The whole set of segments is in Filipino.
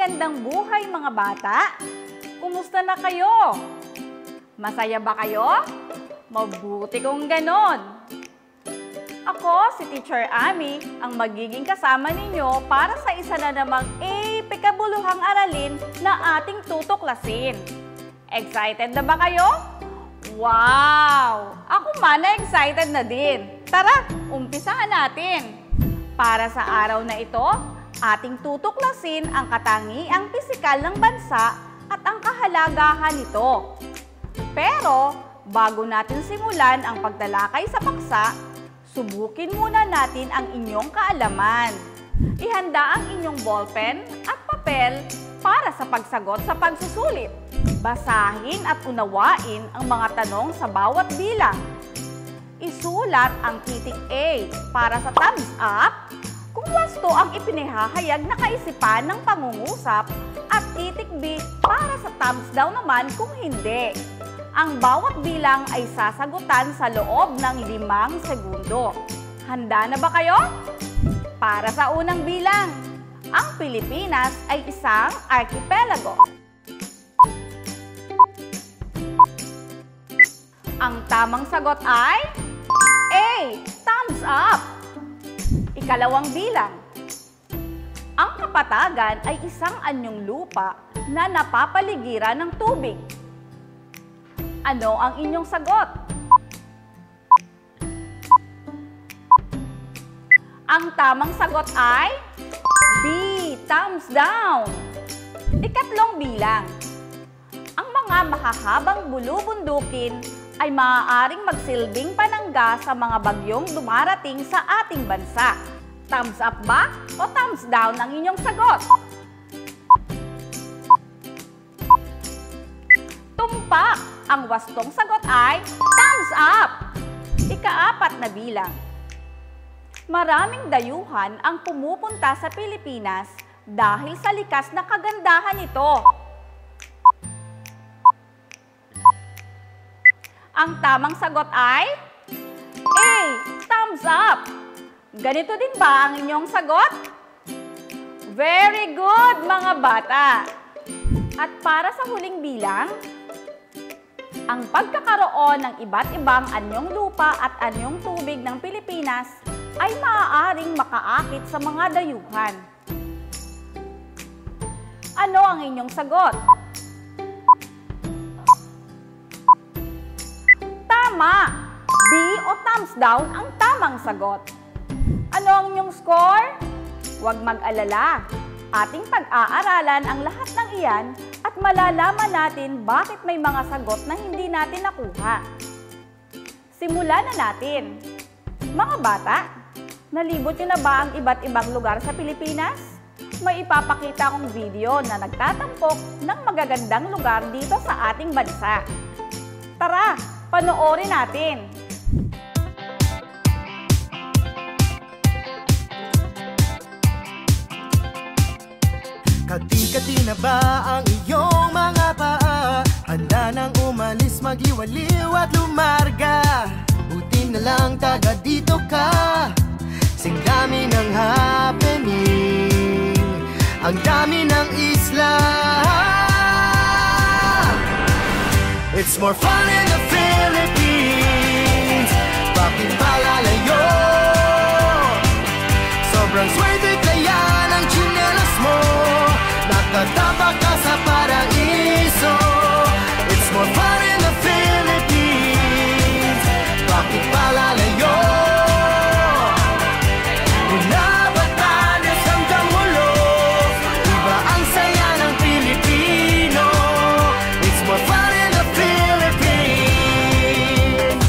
Magandang buhay mga bata! Kumusta na kayo? Masaya ba kayo? Mabuti kung ganon! Ako, si Teacher Ami, ang magiging kasama ninyo para sa isa na namang epikabuluhang aralin na ating tutuklasin. Excited na ba kayo? Wow! Ako man na excited na din. Tara, umpisahan natin! Para sa araw na ito, ating tutuklasin ang katangiang pisikal ng bansa at ang kahalagahan nito. Pero, bago natin simulan ang pagtalakay sa paksa, subukin muna natin ang inyong kaalaman. Ihanda ang inyong ballpen at papel para sa pagsagot sa pagsusulit. Basahin at unawain ang mga tanong sa bawat bilang. Isulat ang titik A para sa thumbs up kung wasto ang ipinahahayag na kaisipan ng pangungusap at titik B para sa thumbs down naman kung hindi. Ang bawat bilang ay sasagutan sa loob ng 5 segundo. Handa na ba kayo? Para sa unang bilang, ang Pilipinas ay isang archipelago. Ang tamang sagot ay A. Thumbs up. Ikalawang bilang. Ang kapatagan ay isang anyong lupa na napapaligiran ng tubig. Ano ang inyong sagot? Ang tamang sagot ay B. Thumbs down. Ikatlong bilang. Ang mga mahahabang bulubundukin ay maaaring magsilbing panangga sa mga bagyong dumarating sa ating bansa. Thumbs up ba o thumbs down ang inyong sagot? Tumpak! Ang wastong sagot ay thumbs up! Ika-4 na bilang. Maraming dayuhan ang pumupunta sa Pilipinas dahil sa likas na kagandahan nito. Ang tamang sagot ay A. Thumbs up! Ganito din ba ang inyong sagot? Very good, mga bata! At para sa huling bilang, ang pagkakaroon ng iba't ibang anyong lupa at anyong tubig ng Pilipinas ay maaaring makaakit sa mga dayuhan. Ano ang inyong sagot? Tama! B o thumbs down ang tamang sagot. Ano ang inyong score? Huwag mag-alala. Ating pag-aaralan ang lahat ng iyan at malalaman natin bakit may mga sagot na hindi natin nakuha. Simulan na natin. Mga bata, nalibot niyo na ba ang iba't ibang lugar sa Pilipinas? May ipapakita akong video na nagtatampok ng magagandang lugar dito sa ating bansa. Tara, panoorin natin! Kati-kati na ba ang iyong mga paa? Handa nang umalis, mag-iwaliw at lumarga. Buti na lang taga dito ka. Sing dami ng happening, ang dami ng isla. It's more fun in the Philippines. Bakit palalayo? Sobrang swerte kaya ng tsinelas mo. Nakatapak ka sa paraiso. It's more fun in the Philippines. Bakit palalayo? Mula Batanes hanggang Mulo, iba ang saya ng Pilipino. It's more fun in the Philippines.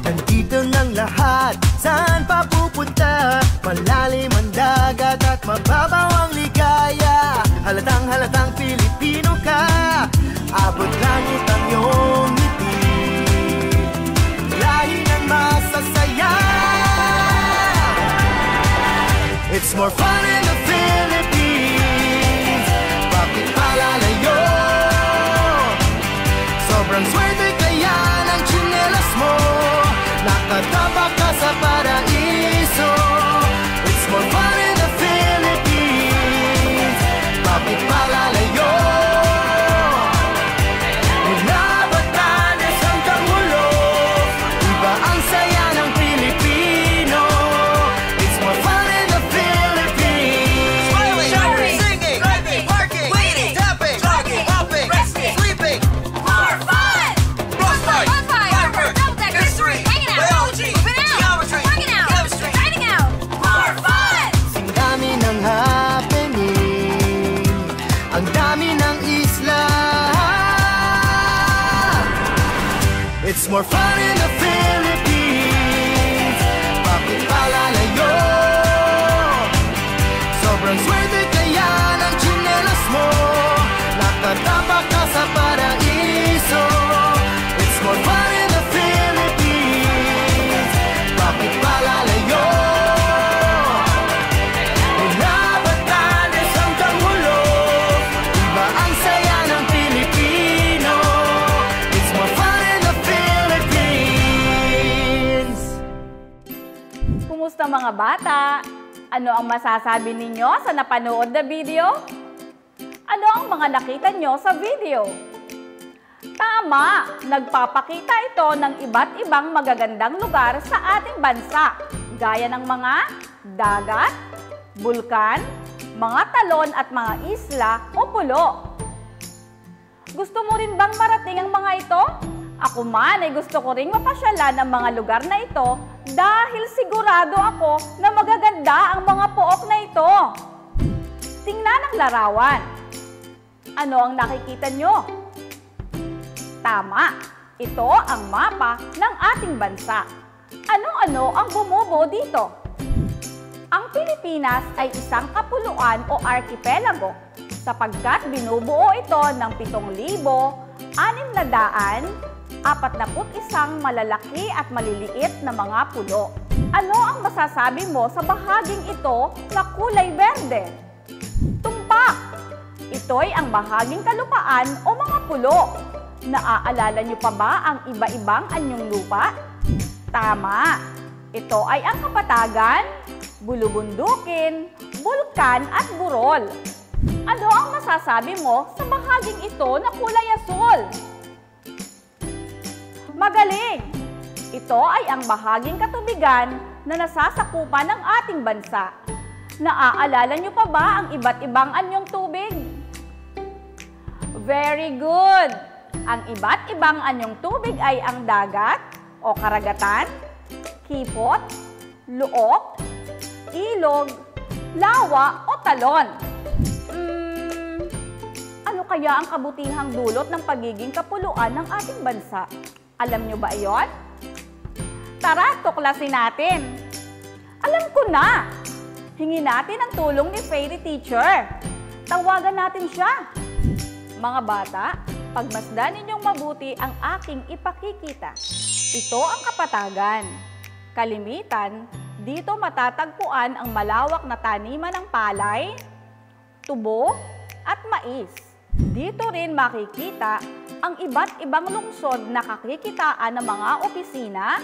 Nandito ng lahat, saan pa pupunta? more fun in the Philippines. Bakit palalayo? Sobrang swerte kaya ng tsinelas mo. Nakatapak ka sa paraiso. It's more fun in the Philippines. Bakit palalayo? Inabatanes hanggang hulo. Iba ang saya ng Pilipino. It's more fun in the Philippines. Kumusta mga bata? Ano ang masasabi ninyo sa napanood na video? Ano ang mga nakita nyo sa video? Tama! Nagpapakita ito ng iba't ibang magagandang lugar sa ating bansa, gaya ng mga dagat, bulkan, mga talon at mga isla o pulo. Gusto mo rin bang marating ang mga ito? Ako man ay gusto ko ring mapasyalan ang mga lugar na ito dahil sigurado ako na magaganda ang mga pook na ito. Tingnan ang larawan. Ano ang nakikita nyo? Tama, ito ang mapa ng ating bansa. Ano-ano ang bumubuo dito? Ang Pilipinas ay isang kapuluan o archipelago sapagkat binubuo ito ng 7,641 malalaki at maliliit na mga pulo. Ano ang masasabi mo sa bahaging ito na kulay berde? Tumpak! Ito'y ang bahaging kalupaan o mga pulo. Naaalala niyo pa ba ang iba-ibang anyong lupa? Tama! Ito ay ang Kapatagan, Bulubundukin, Bulkan at Burol. Ano ang masasabi mo sa bahaging ito na kulay asul? Magaling! Ito ay ang bahaging katubigan na nasasakupan ng ating bansa. Naaalala niyo pa ba ang iba't ibang anyong tubig? Very good! Ang iba't ibang anyong tubig ay ang dagat o karagatan, kipot, luok, ilog, lawa o talon. Ano kaya ang kabutihang dulot ng pagiging kapuluan ng ating bansa? Alam niyo ba iyon? Tara, tuklasin natin. Alam ko na! Hingi natin ang tulong ni Fairy Teacher. Tawagan natin siya. Mga bata, pagmasdan ninyong mabuti ang aking ipakikita. Ito ang Kapatagan. Kalimitan, dito matatagpuan ang malawak na taniman ng palay, tubo, at mais. Dito rin makikita ang iba't ibang lungsod na kakikitaan ng mga opisina,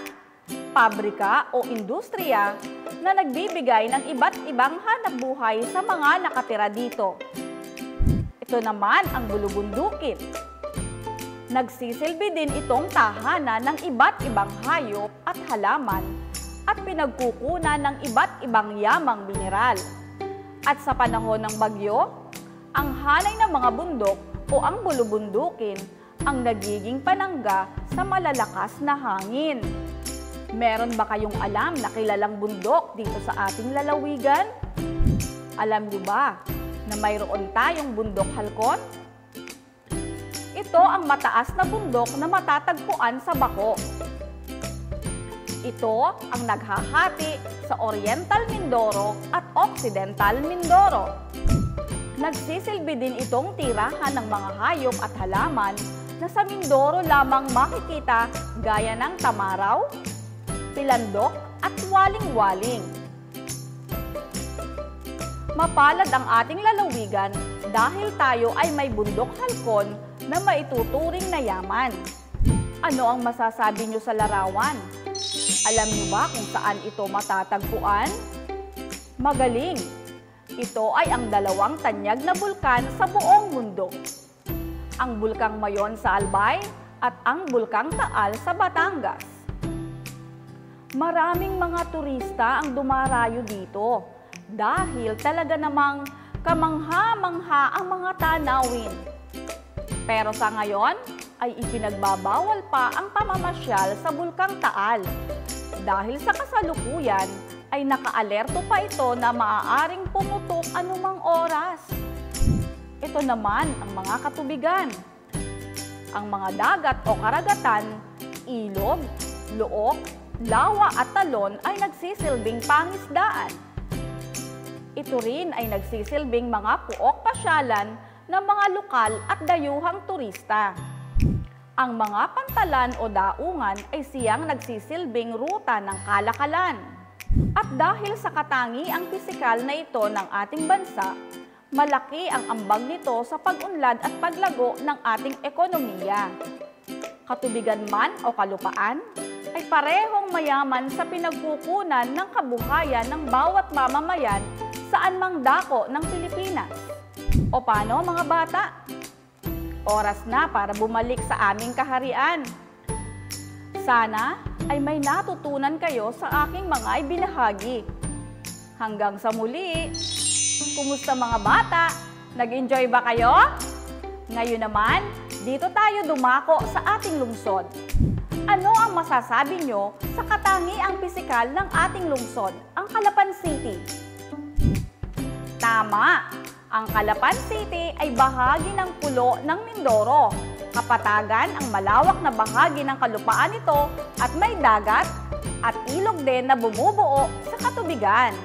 pabrika o industriya na nagbibigay ng iba't ibang hanapbuhay sa mga nakatira dito. Ito naman ang Bulubundukin. Nagsisilbi din itong tahanan ng iba't ibang hayop at halaman at pinagkukunan ng iba't ibang yamang mineral. At sa panahon ng bagyo, ang hanay ng mga bundok o ang bulubundukin ang nagiging panangga sa malalakas na hangin. Meron ba kayong alam na kilalang bundok dito sa ating lalawigan? Alam niyo ba na mayroon tayong bundok halkon? Ito ang mataas na bundok na matatagpuan sa Bako. Ito ang naghahati sa Oriental Mindoro at Occidental Mindoro. Nagsisilbi din itong tirahan ng mga hayop at halaman na sa Mindoro lamang makikita gaya ng tamaraw, pilandok at waling-waling. Mapalad ang ating lalawigan dahil tayo ay may bundok halkon na maituturing na yaman. Ano ang masasabi niyo sa larawan? Alam niyo ba kung saan ito matatagpuan? Magaling! Ito ay ang dalawang tanyag na bulkan sa buong mundo. Ang Bulkang Mayon sa Albay at ang Bulkang Taal sa Batangas. Maraming mga turista ang dumarayo dito dahil talaga namang kamangha-mangha ang mga tanawin. Pero sa ngayon ay ipinagbabawal pa ang pamamasyal sa Bulkang Taal dahil sa kasalukuyan ay nakaalerto pa ito na maaaring pumutok anumang oras. Ito naman ang mga katubigan. Ang mga dagat o karagatan, ilog, luok, lawa at talon ay nagsisilbing pangisdaan. Ito rin ay nagsisilbing mga puok pasyalan ng mga lokal at dayuhang turista. Ang mga pantalan o daungan ay siyang nagsisilbing ruta ng kalakalan. At dahil sa katangiang pisikal na ito ng ating bansa, malaki ang ambag nito sa pag-unlad at paglago ng ating ekonomiya. Katubigan man o kalupaan, ay parehong mayaman sa pinagkukunan ng kabuhayan ng bawat mamamayan saan mang dako ng Pilipinas. O paano mga bata? Oras na para bumalik sa aming kaharian. Sana ay may natutunan kayo sa aking mga ibinahagi. Hanggang sa muli! Kumusta mga bata? Nag-enjoy ba kayo? Ngayon naman, dito tayo dumako sa ating lungsod. Ano ang masasabi nyo sa katangiang pisikal ng ating lungsod, ang Calapan City? Tama! Ang Calapan City ay bahagi ng pulo ng Mindoro. Kapatagan ang malawak na bahagi ng kalupaan nito at may dagat at ilog din na bumubuo sa katubigan.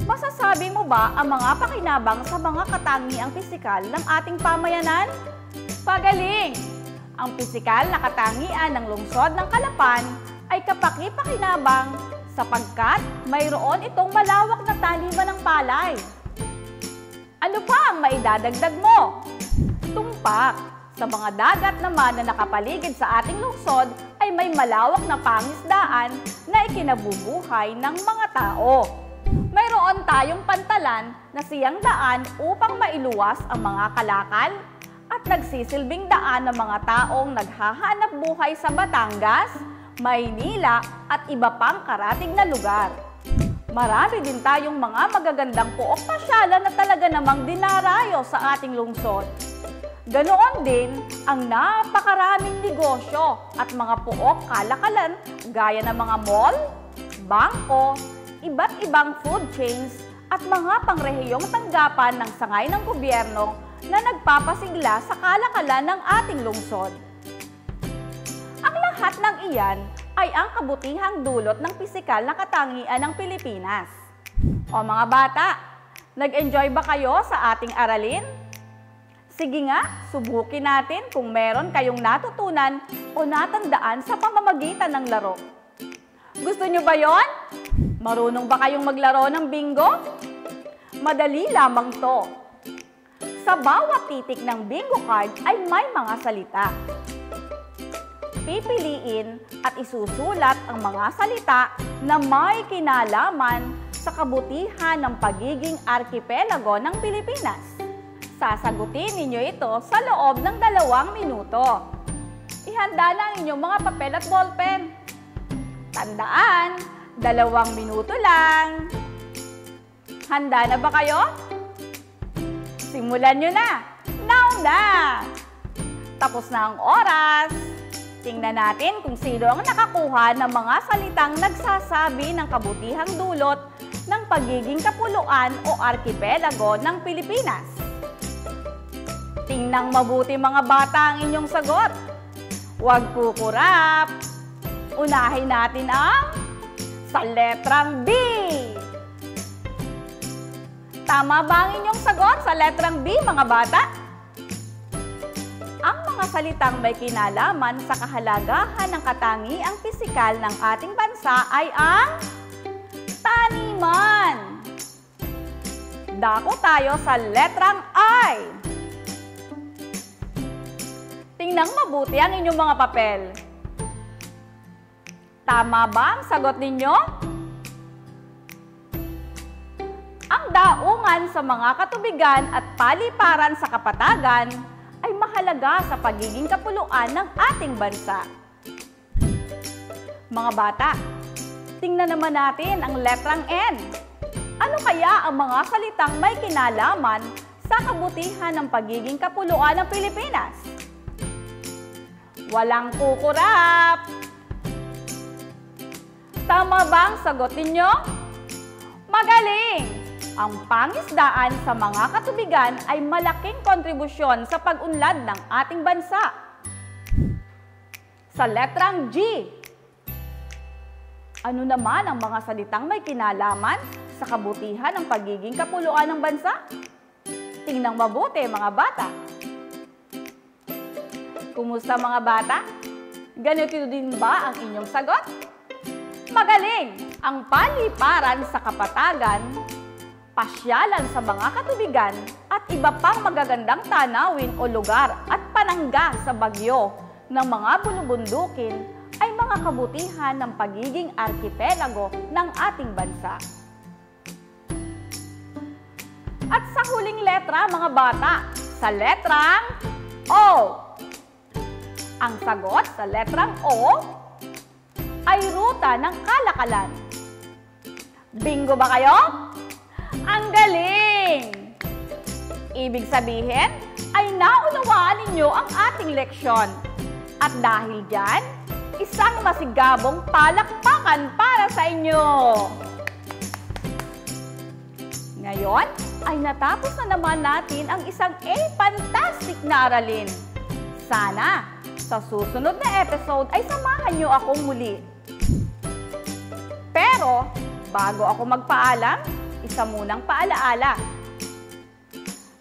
Masasabi mo ba ang mga pakinabang sa mga katangiang pisikal ng ating pamayanan? Pagaling! Ang pisikal na katangian ng lungsod ng Calapan ay kapaki-pakinabang sapagkat mayroon itong malawak na taniman ng palay. Ano pa ang maidadagdag mo? Tumpak! Sa mga dagat naman na nakapaligid sa ating lungsod ay may malawak na pangisdaan na ikinabubuhay ng mga tao. Mayroon tayong pantalan na siyang daan upang mailuwas ang mga kalakal at nagsisilbing daan ng mga taong naghahanap buhay sa Batangas, Maynila at iba pang karatig na lugar. Marami din tayong mga magagandang puok pasyalan na talaga namang dinarayo sa ating lungsod. Ganoon din ang napakaraming negosyo at mga puok kalakalan gaya ng mga mall, bangko, iba't ibang food chains at mga pangrehiyong tanggapan ng sangay ng gobyerno na nagpapasigla sa kalakalan ng ating lungsod. Ang lahat ng iyan ay ang kabutihang dulot ng pisikal na katangian ng Pilipinas. O mga bata, nag-enjoy ba kayo sa ating aralin? Sige nga, subukin natin kung meron kayong natutunan o natandaan sa pamamagitan ng laro. Gusto nyo ba yon? Marunong ba kayong maglaro ng bingo? Madali lamang to. Sa bawat titik ng bingo card ay may mga salita. Pipiliin at isusulat ang mga salita na may kinalaman sa kabutihan ng pagiging arkipelago ng Pilipinas. Sasagutin ninyo ito sa loob ng 2 minuto. Ihanda lang inyong mga papel at ballpen. Tandaan, 2 minuto lang. Handa na ba kayo? Simulan nyo na! Now na! Tapos na ang oras. Tingnan natin kung sino ang nakakuha ng mga salitang nagsasabi ng kabutihang dulot ng pagiging kapuluan o arkipelago ng Pilipinas. Tingnan mabuti mga bata ang inyong sagot. Huwag kukurap. Unahin natin ang sa letrang B. Tama ba ang inyong sagot sa letrang B, mga bata? Ang mga salitang may kinalaman sa kahalagahan ng katangiang pisikal ng ating bansa ay ang taniman. Dako tayo sa letrang I. Tingnan mabuti ang inyong mga papel. Tama ba ang sagot ninyo? Ang daungan sa mga katubigan at paliparan sa kapatagan ay mahalaga sa pagiging kapuluan ng ating bansa. Mga bata, tingnan naman natin ang letrang N. Ano kaya ang mga salitang may kinalaman sa kabutihan ng pagiging kapuluan ng Pilipinas? Walang kukurap! Tama ba ang sagot ninyo? Magaling! Ang pangisdaan sa mga katubigan ay malaking kontribusyon sa pag-unlad ng ating bansa. sa letrang G. Ano naman ang mga salitang may kinalaman sa kabutihan ng pagiging kapuluan ng bansa? Tingnan mabuti mga bata. Kumusta mga bata? Ganito din ba ang inyong sagot? Magaling! Ang paliparan sa kapatagan, pasyalan sa mga katubigan, at iba pang magagandang tanawin o lugar at panangga sa bagyo ng mga bulubundukin ay mga kabutihan ng pagiging arkipelago ng ating bansa. At sa huling letra mga bata, sa letrang O. Ang sagot sa letrang O ay ruta ng kalakalan. Bingo ba kayo? Ang galing! Ibig sabihin ay naunawaan ninyo ang ating leksyon. At dahil dyan, isang masigabong palakpakan para sa inyo! Ngayon ay natapos na naman natin ang isang fantastic na aralin. Sana sa susunod na episode ay samahan nyo akong muli. Pero bago ako magpaalam, isa munang paalaala.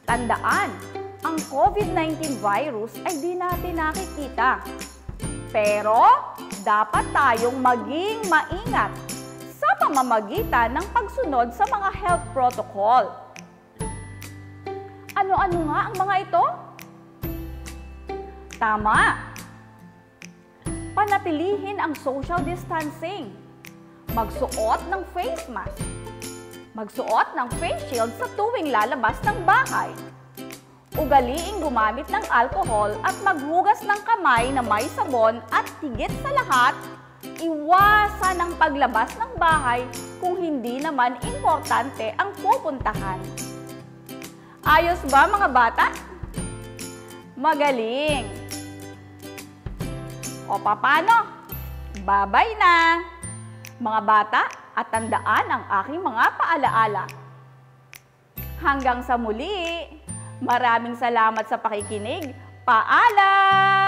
Tandaan, ang COVID-19 virus ay di natin nakikita. Pero dapat tayong maging maingat sa pamamagitan ng pagsunod sa mga health protocol. Ano-ano nga ang mga ito? Tama! Panatilihin ang social distancing. Magsuot ng face mask. Magsuot ng face shield sa tuwing lalabas ng bahay. Ugaliing gumamit ng alcohol at maghugas ng kamay na may sabon at higit sa lahat, iwasan ang paglabas ng bahay kung hindi naman importante ang pupuntahan. Ayos ba mga bata? Magaling! O paano? Bye-bye na! Mga bata, at tandaan ang aking mga paalaala. Hanggang sa muli! Maraming salamat sa pakikinig. Paalam!